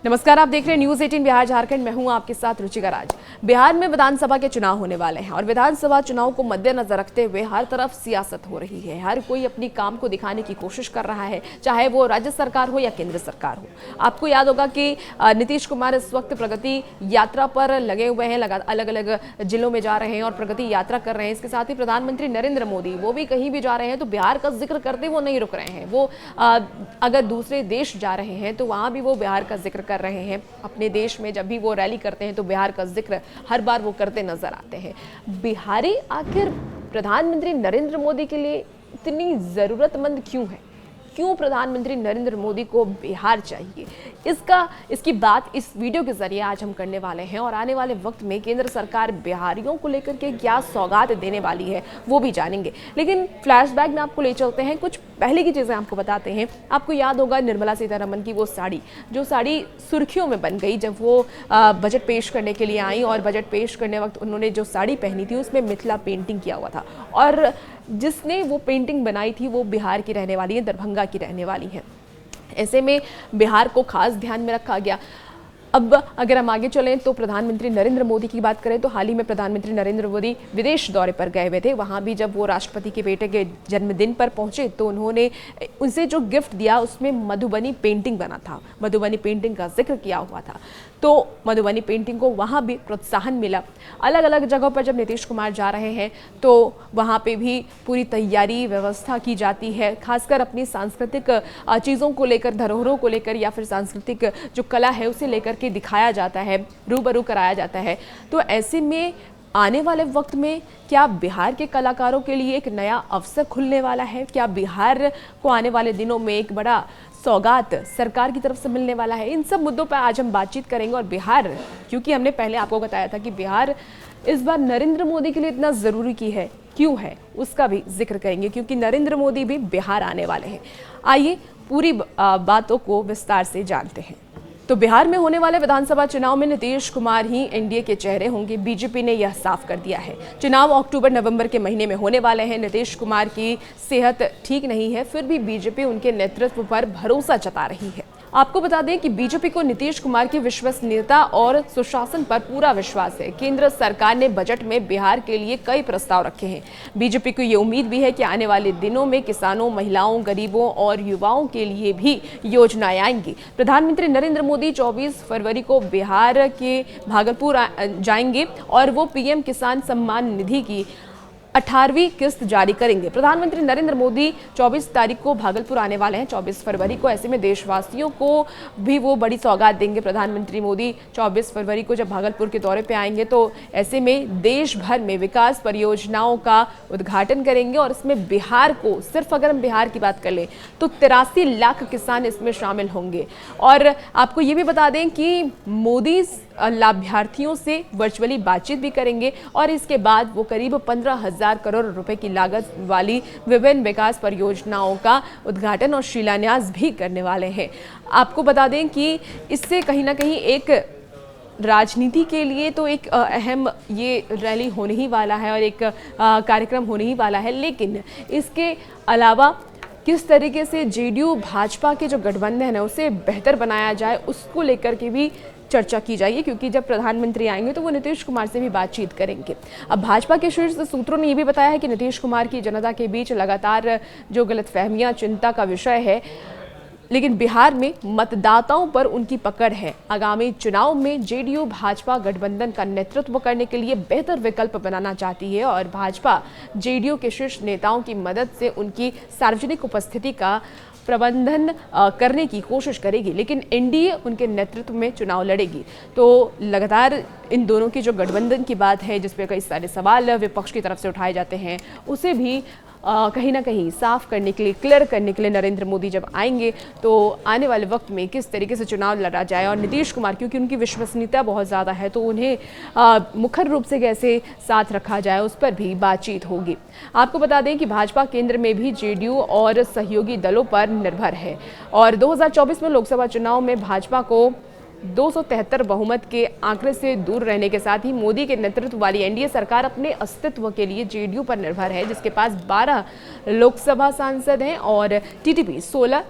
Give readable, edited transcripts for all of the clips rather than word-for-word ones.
नमस्कार, आप देख रहे हैं न्यूज 18 बिहार झारखंड। मैं हूं आपके साथ रुचिका राज। बिहार में विधानसभा के चुनाव होने वाले हैं और विधानसभा चुनाव को मद्देनजर रखते हुए हर तरफ सियासत हो रही है। हर कोई अपनी काम को दिखाने की कोशिश कर रहा है, चाहे वो राज्य सरकार हो या केंद्र सरकार हो। आपको याद होगा कि नीतीश कुमार इस वक्त प्रगति यात्रा पर लगे हुए हैं, अलग अलग जिलों में जा रहे हैं और प्रगति यात्रा कर रहे हैं। इसके साथ ही प्रधानमंत्री नरेंद्र मोदी वो भी कहीं भी जा रहे हैं तो बिहार का जिक्र करते वो नहीं रुक रहे हैं। वो अगर दूसरे देश जा रहे हैं तो वहां भी वो बिहार का जिक्र कर रहे हैं। अपने देश में जब भी वो रैली करते हैं तो बिहार का जिक्र हर बार वो करते नजर आते हैं। बिहारी आखिर प्रधानमंत्री नरेंद्र मोदी के लिए इतनी जरूरतमंद क्यों है? क्यों प्रधानमंत्री नरेंद्र मोदी को बिहार चाहिए? इसकी बात इस वीडियो के जरिए आज हम करने वाले हैं और आने वाले वक्त में केंद्र सरकार बिहारियों को लेकर के क्या सौगात देने वाली है वो भी जानेंगे। लेकिन फ्लैशबैक में आपको ले चलते हैं, कुछ पहले की चीज़ें आपको बताते हैं। आपको याद होगा निर्मला सीतारमण की वो साड़ी, जो साड़ी सुर्खियों में बन गई जब वो बजट पेश करने के लिए आई और बजट पेश करने वक्त उन्होंने जो साड़ी पहनी थी उसमें मिथिला पेंटिंग किया हुआ था और जिसने वो पेंटिंग बनाई थी वो बिहार की रहने वाली है, दरभंगा की रहने वाली है। ऐसे में बिहार को खास ध्यान में रखा गया। अब अगर हम आगे चलें तो प्रधानमंत्री नरेंद्र मोदी की बात करें तो हाल ही में प्रधानमंत्री नरेंद्र मोदी विदेश दौरे पर गए हुए थे। वहां भी जब वो राष्ट्रपति के बेटे के जन्मदिन पर पहुंचे तो उन्होंने उनसे जो गिफ्ट दिया उसमें मधुबनी पेंटिंग बना था, मधुबनी पेंटिंग का जिक्र किया हुआ था। तो मधुबनी पेंटिंग को वहाँ भी प्रोत्साहन मिला। अलग अलग जगहों पर जब नीतीश कुमार जा रहे हैं तो वहाँ पे भी पूरी तैयारी व्यवस्था की जाती है, खासकर अपनी सांस्कृतिक चीज़ों को लेकर, धरोहरों को लेकर या फिर सांस्कृतिक जो कला है उसे लेकर के दिखाया जाता है, रूबरू कराया जाता है। तो ऐसे में आने वाले वक्त में क्या बिहार के कलाकारों के लिए एक नया अवसर खुलने वाला है? क्या बिहार को आने वाले दिनों में एक बड़ा सौगात सरकार की तरफ से मिलने वाला है? इन सब मुद्दों पर आज हम बातचीत करेंगे। और बिहार, क्योंकि हमने पहले आपको बताया था कि बिहार इस बार नरेंद्र मोदी के लिए इतना ज़रूरी की है, क्यों है, उसका भी जिक्र करेंगे क्योंकि नरेंद्र मोदी भी बिहार आने वाले हैं। आइए पूरी बातों को विस्तार से जानते हैं। तो बिहार में होने वाले विधानसभा चुनाव में नीतीश कुमार ही एनडीए के चेहरे होंगे। बीजेपी ने यह साफ कर दिया है। चुनाव अक्टूबर-नवंबर के महीने में होने वाले हैं। नीतीश कुमार की सेहत ठीक नहीं है, फिर भी बीजेपी उनके नेतृत्व पर भरोसा जता रही है। आपको बता दें कि बीजेपी को नीतीश कुमार की विश्वसनीयता और सुशासन पर पूरा विश्वास है। केंद्र सरकार ने बजट में बिहार के लिए कई प्रस्ताव रखे हैं। बीजेपी को ये उम्मीद भी है कि आने वाले दिनों में किसानों, महिलाओं, गरीबों और युवाओं के लिए भी योजनाएं आएंगी। प्रधानमंत्री नरेंद्र मोदी 24 फरवरी को बिहार के भागलपुर जाएंगे और वो पीएम किसान सम्मान निधि की 18वीं किस्त जारी करेंगे। प्रधानमंत्री नरेंद्र मोदी 24 तारीख को भागलपुर आने वाले हैं, 24 फरवरी को। ऐसे में देशवासियों को भी वो बड़ी सौगात देंगे। प्रधानमंत्री मोदी 24 फरवरी को जब भागलपुर के दौरे पे आएंगे तो ऐसे में देश भर में विकास परियोजनाओं का उद्घाटन करेंगे और इसमें बिहार को, सिर्फ अगर हम बिहार की बात कर लें तो 83 लाख किसान इसमें शामिल होंगे। और आपको ये भी बता दें कि मोदी लाभार्थियों से वर्चुअली बातचीत भी करेंगे और इसके बाद वो करीब 15,000 करोड़ रुपए की लागत वाली विभिन्न विकास परियोजनाओं का उद्घाटन और शिलान्यास भी करने वाले हैं। आपको बता दें कि इससे कहीं ना कहीं एक राजनीति के लिए तो एक अहम ये रैली होने ही वाला है और एक कार्यक्रम होने ही वाला है। लेकिन इसके अलावा किस तरीके से जेडीयू भाजपा के जो गठबंधन है उसे बेहतर बनाया जाए उसको लेकर के भी चर्चा की जाएगी, क्योंकि जब प्रधानमंत्री आएंगे तो वो नीतीश कुमार से भी बातचीत करेंगे। अब भाजपा के शीर्ष सूत्रों ने ये भी बताया है कि नीतीश कुमार की जनता के बीच लगातार जो गलतफहमियां चिंता का विषय है, लेकिन बिहार में मतदाताओं पर उनकी पकड़ है। आगामी चुनाव में जेडीयू भाजपा गठबंधन का नेतृत्व करने के लिए बेहतर विकल्प बनाना चाहती है और भाजपा जेडीयू के शीर्ष नेताओं की मदद से उनकी सार्वजनिक उपस्थिति का प्रबंधन करने की कोशिश करेगी, लेकिन एनडीए उनके नेतृत्व में चुनाव लड़ेगी। तो लगातार इन दोनों की जो गठबंधन की बात है जिस पे कई सारे सवाल विपक्ष की तरफ से उठाए जाते हैं, उसे भी कहीं ना कहीं साफ करने के लिए, क्लियर करने के लिए नरेंद्र मोदी जब आएंगे तो आने वाले वक्त में किस तरीके से चुनाव लड़ा जाए और नीतीश कुमार, क्योंकि उनकी विश्वसनीयता बहुत ज़्यादा है, तो उन्हें मुखर रूप से कैसे साथ रखा जाए उस पर भी बातचीत होगी। आपको बता दें कि भाजपा केंद्र में भी जेडीयू और सहयोगी दलों पर निर्भर है और 2024 में लोकसभा चुनाव में भाजपा को 273 बहुमत के आंकड़े से दूर रहने के साथ ही मोदी के नेतृत्व वाली एनडीए सरकार अपने अस्तित्व के लिए जेडीयू पर निर्भर है, जिसके पास 12 लोकसभा सांसद हैं और टीडीपी 16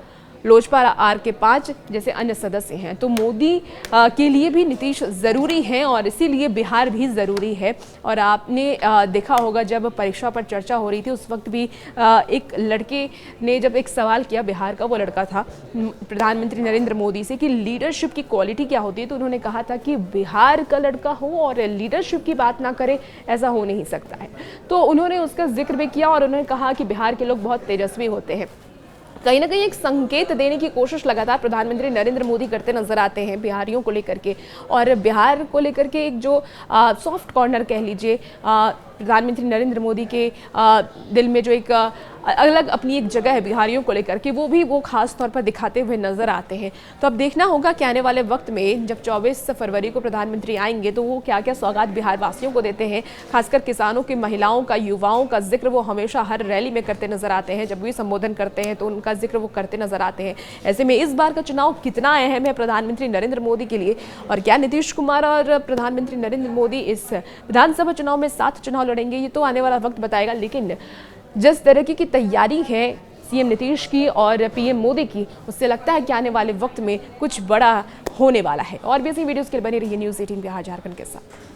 लोजपा आर के 5 जैसे अन्य सदस्य हैं। तो मोदी के लिए भी नीतीश ज़रूरी हैं और इसीलिए बिहार भी ज़रूरी है। और आपने देखा होगा जब परीक्षा पर चर्चा हो रही थी उस वक्त भी एक लड़के ने जब एक सवाल किया, बिहार का वो लड़का था, प्रधानमंत्री नरेंद्र मोदी से कि लीडरशिप की क्वालिटी क्या होती है, तो उन्होंने कहा था कि बिहार का लड़का हो और लीडरशिप की बात ना करे, ऐसा हो नहीं सकता है। तो उन्होंने उसका जिक्र भी किया और उन्होंने कहा कि बिहार के लोग बहुत तेजस्वी होते हैं। कहीं ना कहीं एक संकेत देने की कोशिश लगातार प्रधानमंत्री नरेंद्र मोदी करते नजर आते हैं बिहारियों को लेकर के। और बिहार को लेकर के एक जो सॉफ्ट कॉर्नर कह लीजिए, प्रधानमंत्री नरेंद्र मोदी के दिल में जो एक अलग अपनी एक जगह है बिहारियों को लेकर के, वो खास तौर पर दिखाते हुए नजर आते हैं। तो अब देखना होगा कि आने वाले वक्त में जब 24 फरवरी को प्रधानमंत्री आएंगे तो वो क्या क्या सौगात बिहार वासियों को देते हैं। खासकर किसानों की, महिलाओं का, युवाओं का जिक्र वो हमेशा हर रैली में करते नजर आते हैं। जब भी संबोधन करते हैं तो उनका जिक्र वो करते नजर आते हैं। ऐसे में इस बार का चुनाव कितना अहम है प्रधानमंत्री नरेंद्र मोदी के लिए, और क्या नीतीश कुमार और प्रधानमंत्री नरेंद्र मोदी इस विधानसभा चुनाव में साथ चुनाव लड़ेंगे, ये तो आने वाला वक्त बताएगा। लेकिन जिस तरह की तैयारी है सीएम नीतीश की और पीएम मोदी की, उससे लगता है कि आने वाले वक्त में कुछ बड़ा होने वाला है। और भी ऐसी वीडियोस के लिए बने रहिए न्यूज़ 18 बिहार झारखंड के साथ।